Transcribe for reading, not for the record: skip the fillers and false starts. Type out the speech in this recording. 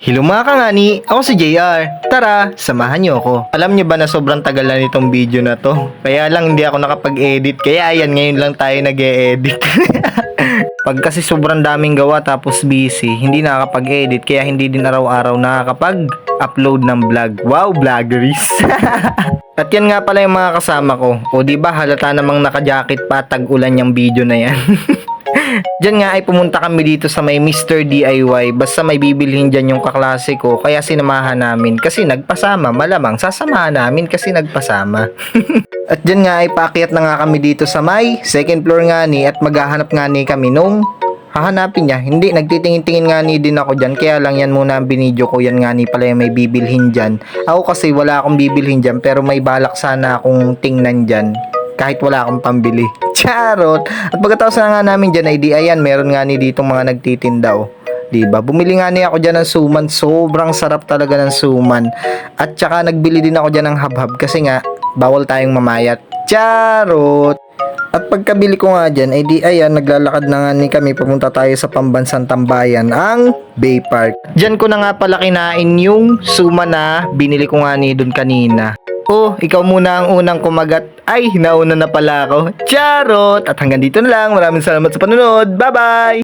Hello mga kangani, ako si JR. Tara, samahan niyo ako. Alam niyo ba na sobrang tagal na nitong video na to? Kaya lang hindi ako nakapag-edit. Kaya ayan, ngayon lang tayo nag-e-edit. Pag kasi sobrang daming gawa tapos busy, hindi nakakapag-edit. Kaya hindi din araw-araw nakakapag-upload ng vlog. Wow, vloggeries! At yan nga pala yung mga kasama ko. O di ba halata namang naka-jacket pa, tag-ulan yung video na yan. Diyan nga ay pumunta kami dito sa may Mr. DIY. Basta may bibilhin dyan yung kaklase ko. Kaya sinamahan namin. Kasi nagpasama. Malamang sasamahan namin kasi nagpasama. At dyan nga ay paakyat na nga kami dito sa may second floor nga ni. At maghahanap nga ni kami nung hahanapin niya. Hindi, nagtitingin-tingin nga ni din ako dyan. Kaya lang yan muna ang binidyo ko. Yan nga ni pala yung may bibilhin dyan. Ako kasi wala akong bibilhin dyan. Pero may balak sana akong tingnan dyan. Kahit wala akong pambili. Charot! At pagkatapos na nga namin dyan ay di ayan, meron nga ni ditong mga nagtitinda oh. Diba? Bumili nga ni ako dyan ng suman. Sobrang sarap talaga ng suman. At saka nagbili din ako dyan ng habhab kasi nga bawal tayong mamayat. Charot! At pagkabili ko nga dyan ay di ayan, naglalakad na nga ni kami papunta tayo sa pambansang tambayan, ang Bay Park. Dyan ko na nga pala kinain yung suman na binili ko nga ni dun kanina. Oh, ikaw muna ang unang kumagat. Ay, nauna na pala ako. Charot! At hanggang dito na lang. Maraming salamat sa panonood. Bye-bye!